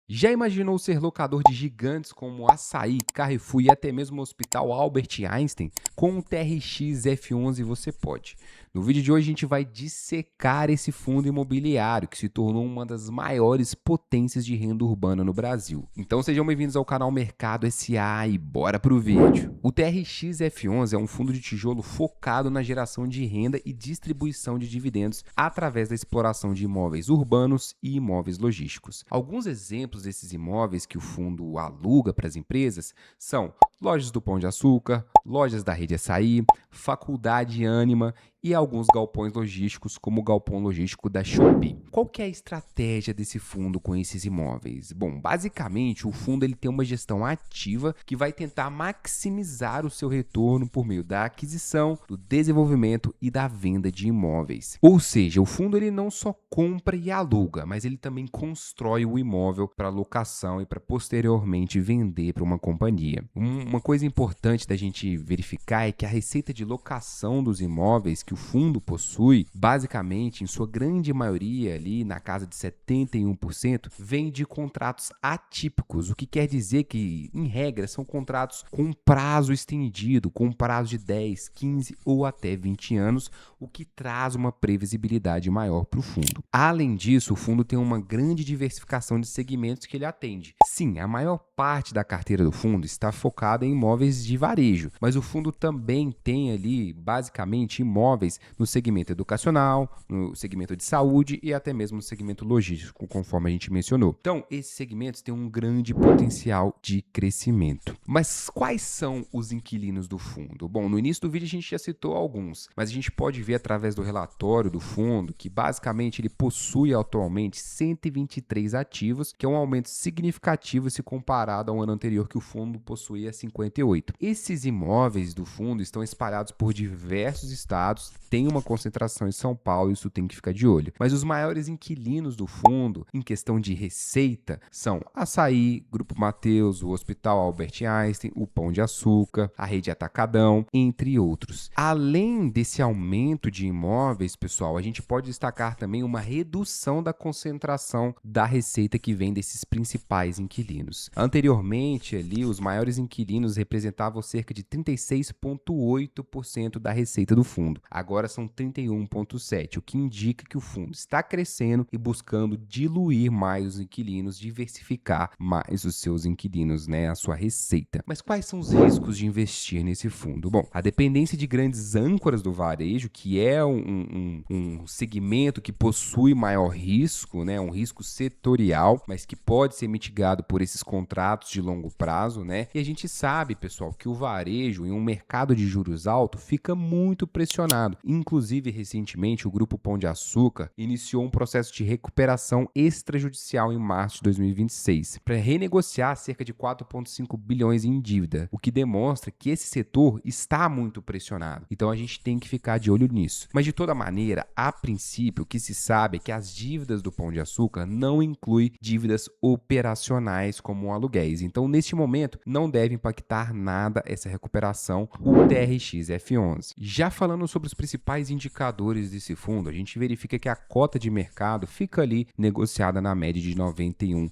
Já imaginou ser locador de gigantes como Açaí, Carrefour e até mesmo o Hospital Albert Einstein? Com o TRX F11 você pode. No vídeo de hoje a gente vai dissecar esse fundo imobiliário que se tornou uma das maiores potências de renda urbana no Brasil. Então sejam bem-vindos ao canal Mercado SA e bora pro vídeo. O TRX F11 é um fundo de tijolo focado na geração de renda e distribuição de dividendos através da exploração de imóveis urbanos e imóveis logísticos. Alguns exemplos desses imóveis que o fundo aluga para as empresas são lojas do Pão de Açúcar, lojas da Rede Açaí, Faculdade Ânima e alguns galpões logísticos, como o galpão logístico da Shopee. Qual que é a estratégia desse fundo com esses imóveis? Bom, basicamente, o fundo ele tem uma gestão ativa que vai tentar maximizar o seu retorno por meio da aquisição, do desenvolvimento e da venda de imóveis. Ou seja, o fundo ele não só compra e aluga, mas ele também constrói o imóvel para locação e para posteriormente vender para uma companhia. Uma coisa importante da gente verificar é que a receita de locação dos imóveis que o fundo possui, basicamente, em sua grande maioria, ali na casa de 71%, vem de contratos atípicos, o que quer dizer que, em regra, são contratos com prazo estendido, com prazo de 10, 15 ou até 20 anos, o que traz uma previsibilidade maior para o fundo. Além disso, o fundo tem uma grande diversificação de segmentos que ele atende. Sim, a maior parte da carteira do fundo está focada em imóveis de varejo, mas o fundo também tem ali, basicamente, imóveis no segmento educacional, no segmento de saúde e até mesmo no segmento logístico, conforme a gente mencionou. Então, esses segmentos têm um grande potencial de crescimento. Mas quais são os inquilinos do fundo? Bom, no início do vídeo a gente já citou alguns, mas a gente pode ver através do relatório do fundo que basicamente ele possui atualmente 123 ativos, que é um aumento significativo se comparado ao ano anterior que o fundo possuía 58. Esses imóveis do fundo estão espalhados por diversos estados, tem uma concentração em São Paulo, isso tem que ficar de olho. Mas os maiores inquilinos do fundo, em questão de receita, são Açaí, Grupo Mateus, o Hospital Albert Einstein, o Pão de Açúcar, a Rede Atacadão, entre outros. Além desse aumento de imóveis, pessoal, a gente pode destacar também uma redução da concentração da receita que vem desses principais inquilinos. Anteriormente, ali, os maiores inquilinos representavam cerca de 36,8% da receita do fundo. Agora são 31,7%, o que indica que o fundo está crescendo e buscando diluir mais os inquilinos, diversificar mais os seus inquilinos, né, a sua receita. Mas quais são os riscos de investir nesse fundo? Bom, a dependência de grandes âncoras do varejo, que é um segmento que possui maior risco, né, um risco setorial, mas que pode ser mitigado por esses contratos de longo prazo, né? E a gente sabe, pessoal, que o varejo em um mercado de juros alto fica muito pressionado. Inclusive, recentemente, o Grupo Pão de Açúcar iniciou um processo de recuperação extrajudicial em março de 2026 para renegociar cerca de 4,5 bilhões em dívida, o que demonstra que esse setor está muito pressionado. Então, a gente tem que ficar de olho nisso. Mas, de toda maneira, a princípio, o que se sabe é que as dívidas do Pão de Açúcar não incluem dívidas operacionais como aluguéis. Então, neste momento, não deve impactar nada essa recuperação, o TRX F11. Já falando sobre os principais indicadores desse fundo, a gente verifica que a cota de mercado fica ali negociada na média de R$ 91,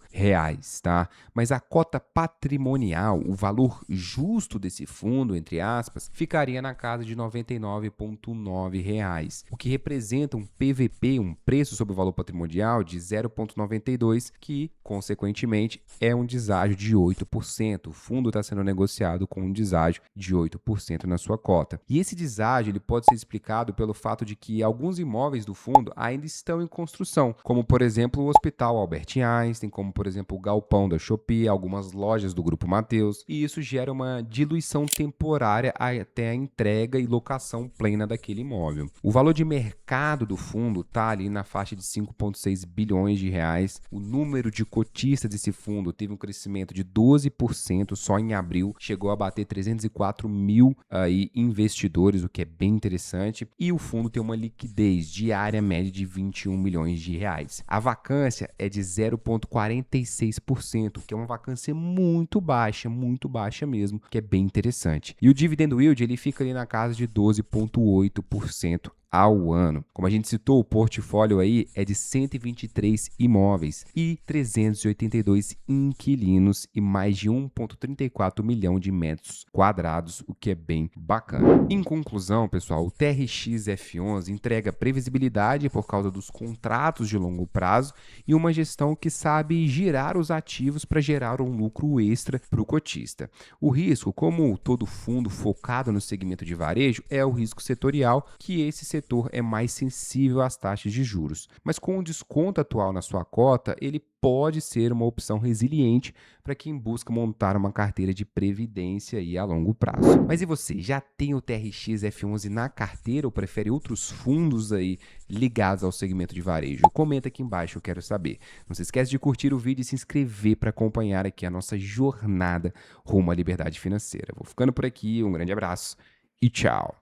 tá? Mas a cota patrimonial, o valor justo desse fundo, entre aspas, ficaria na casa de R$ 99,9, o que representa um PVP, um preço sobre o valor patrimonial de 0,92, que, consequentemente, é um deságio de 8%. O fundo está sendo negociado com um deságio de 8% na sua cota. E esse deságio ele pode ser explicado pelo fato de que alguns imóveis do fundo ainda estão em construção, como, por exemplo, o Hospital Albert Einstein, como, por exemplo, o Galpão da Shopee, algumas lojas do Grupo Mateus, e isso gera uma diluição temporária até a entrega e locação plena daquele imóvel. O valor de mercado do fundo está ali na faixa de 5,6 bilhões de reais. O número de cotistas desse fundo teve um crescimento de 12% só em abril, chegou a bater 304 mil investidores, o que é bem interessante, e o fundo tem uma liquidez diária média de 21 milhões de reais. A vacância é de 0,46%, que é uma vacância muito baixa mesmo, que é bem interessante. E o dividend yield ele fica ali na casa de 12,8% ao ano. Como a gente citou, o portfólio aí é de 123 imóveis e 382 inquilinos e mais de 1,34 milhão de metros quadrados, o que é bem bacana. Em conclusão, pessoal, o TRX F11 entrega previsibilidade por causa dos contratos de longo prazo e uma gestão que sabe girar os ativos para gerar um lucro extra para o cotista. O risco, como todo fundo focado no segmento de varejo, é o risco setorial, que esse setor é mais sensível às taxas de juros. Mas com o desconto atual na sua cota, ele pode ser uma opção resiliente para quem busca montar uma carteira de previdência aí a longo prazo. Mas e você, já tem o TRX F11 na carteira ou prefere outros fundos aí ligados ao segmento de varejo? Comenta aqui embaixo, eu quero saber. Não se esquece de curtir o vídeo e se inscrever para acompanhar aqui a nossa jornada rumo à liberdade financeira. Vou ficando por aqui, um grande abraço e tchau!